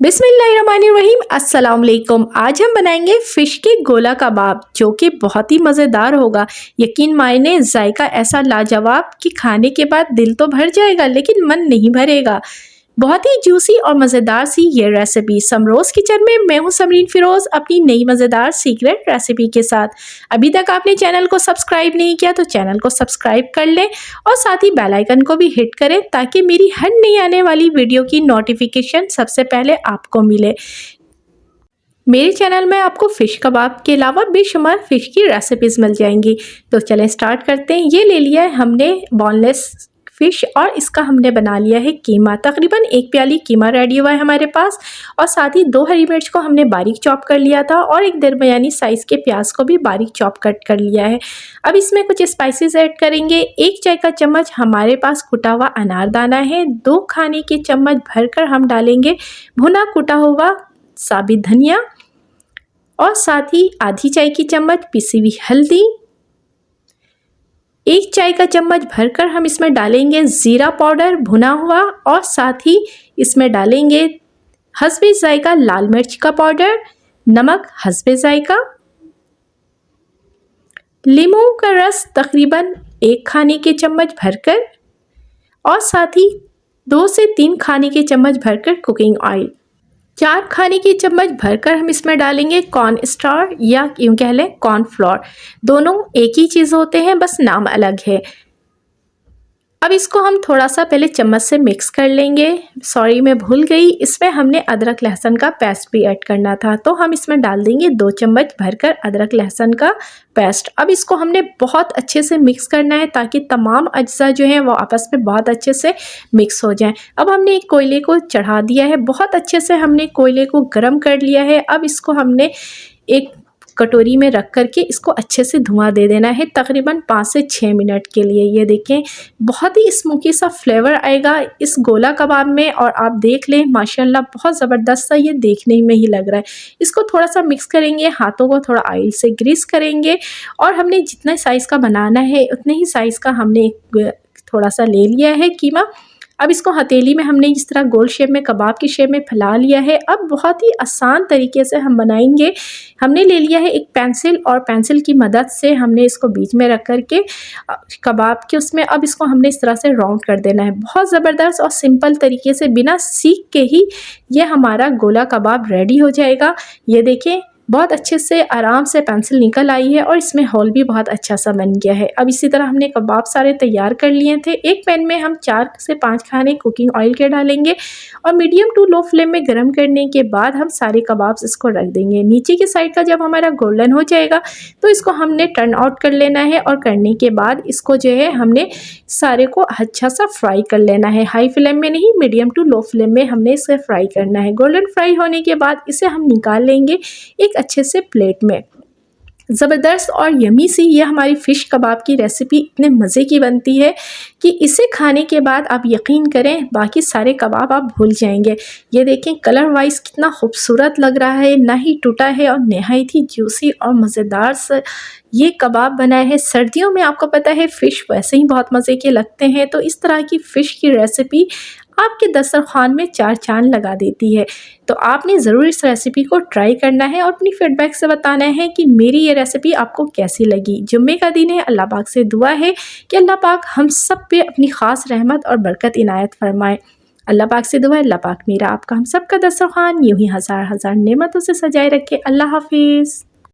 बिस्मिल्लाहिर्रहमानिर्रहीम अस्सलाम वालेकुम। आज हम बनाएंगे फ़िश के गोला कबाब जो कि बहुत ही मज़ेदार होगा। यकीन माने जायका ऐसा लाजवाब कि खाने के बाद दिल तो भर जाएगा लेकिन मन नहीं भरेगा। बहुत ही जूसी और मज़ेदार सी ये रेसिपी समरोज़ किचन में मैं हूँ समरीन फ़िरोज़ अपनी नई मज़ेदार सीक्रेट रेसिपी के साथ। अभी तक आपने चैनल को सब्सक्राइब नहीं किया तो चैनल को सब्सक्राइब कर लें और साथ ही बेल आइकन को भी हिट करें ताकि मेरी हर नई आने वाली वीडियो की नोटिफिकेशन सबसे पहले आपको मिले। मेरे चैनल में आपको फ़िश कबाब के अलावा बेशुमार फ़िश की रेसिपीज़ मिल जाएंगी। तो चलें स्टार्ट करते हैं। ये ले लिया है हमने बोनलेस फ़िश और इसका हमने बना लिया है कीमा। तकरीबन 1 प्याली कीमा रेडी हुआ है हमारे पास और साथ ही 2 हरी मिर्च को हमने बारीक चॉप कर लिया था और एक दरमियानी साइज़ के प्याज को भी बारीक चॉप कट कर लिया है। अब इसमें कुछ स्पाइसेस ऐड करेंगे। 1 चाय का चम्मच हमारे पास कुटा हुआ अनारदाना है। 2 खाने के चम्मच भरकर हम डालेंगे भुना कुटा हुआ साबित धनिया और साथ ही आधी चाय की चम्मच पिसी हुई हल्दी। 1 चाय का चम्मच भरकर हम इसमें डालेंगे ज़ीरा पाउडर भुना हुआ और साथ ही इसमें डालेंगे हस्बे जायका लाल मिर्च का पाउडर, नमक हस्बे जायका, लीमू का रस तकरीबन 1 खाने के चम्मच भरकर और साथ ही 2 से 3 खाने के चम्मच भरकर कुकिंग ऑयल। 4 खाने की चम्मच भरकर हम इसमें डालेंगे कॉर्न स्टार या यूँ कह लें कॉर्नफ्लोर। दोनों एक ही चीज़ होते हैं बस नाम अलग है। अब इसको हम थोड़ा सा पहले चम्मच से मिक्स कर लेंगे। सॉरी मैं भूल गई, इसमें हमने अदरक लहसुन का पेस्ट भी ऐड करना था तो हम इसमें डाल देंगे 2 चम्मच भरकर अदरक लहसुन का पेस्ट। अब इसको हमने बहुत अच्छे से मिक्स करना है ताकि तमाम अज्जा जो हैं वो आपस में बहुत अच्छे से मिक्स हो जाएं। अब हमने एक कोयले को चढ़ा दिया है, बहुत अच्छे से हमने कोयले को गर्म कर लिया है। अब इसको हमने एक कटोरी में रख करके इसको अच्छे से धुआं दे देना है तकरीबन 5 से 6 मिनट के लिए। ये देखें बहुत ही स्मोकी सा फ्लेवर आएगा इस गोला कबाब में और आप देख लें माशाल्लाह बहुत ज़बरदस्त सा ये देखने में ही लग रहा है। इसको थोड़ा सा मिक्स करेंगे, हाथों को थोड़ा ऑयल से ग्रीस करेंगे और हमने जितना साइज़ का बनाना है उतने ही साइज़ का हमने थोड़ा सा ले लिया है कीमा। अब इसको हथेली में हमने इस तरह गोल शेप में कबाब की शेप में फैला लिया है। अब बहुत ही आसान तरीके से हम बनाएंगे। हमने ले लिया है एक पेंसिल और पेंसिल की मदद से हमने इसको बीच में रख करके कबाब के उसमें अब इसको हमने इस तरह से राउंड कर देना है। बहुत ज़बरदस्त और सिंपल तरीके से बिना सीख के ही ये हमारा गोला कबाब रेडी हो जाएगा। ये देखें बहुत अच्छे से आराम से पेंसिल निकल आई है और इसमें होल भी बहुत अच्छा सा बन गया है। अब इसी तरह हमने कबाब सारे तैयार कर लिए थे। एक पैन में हम 4 से 5 खाने कुकिंग ऑयल के डालेंगे और मीडियम टू लो फ्लेम में गर्म करने के बाद हम सारे कबाब्स इसको रख देंगे। नीचे की साइड का जब हमारा गोल्डन हो जाएगा तो इसको हमने टर्न आउट कर लेना है और करने के बाद इसको जो है हमने सारे को अच्छा सा फ्राई कर लेना है। हाई फ्लेम में नहीं, मीडियम टू लो फ्लेम में हमने इसे फ्राई करना है। गोल्डन फ्राई होने के बाद इसे हम निकाल लेंगे एक अच्छे से प्लेट में। ज़बरदस्त और यमी सी ये हमारी फ़िश कबाब की रेसिपी इतने मज़े की बनती है कि इसे खाने के बाद आप यकीन करें बाकी सारे कबाब आप भूल जाएंगे। ये देखें कलर वाइज कितना खूबसूरत लग रहा है, ना ही टूटा है और नहायत ही जूसी और मज़ेदार सा ये कबाब बना है। सर्दियों में आपको पता है फ़िश वैसे ही बहुत मज़े के लगते हैं तो इस तरह की फ़िश की रेसिपी आपके दस्तरखान में 4 चांद लगा देती है। तो आपने ज़रूर इस रेसिपी को ट्राई करना है और अपनी फीडबैक से बताना है कि मेरी ये रेसिपी आपको कैसी लगी। जुम्मे का दिन है, अल्लाह पाक से दुआ है कि अल्लाह पाक हम सब पे अपनी ख़ास रहमत और बरकत इनायत फरमाए। अल्लाह पाक से दुआ है अल्लाह पाक मेरा आपका हम सब का दस्तरखान यूँ ही हज़ार हज़ार नेमतों से सजाए रखे। अल्लाह हाफिज़।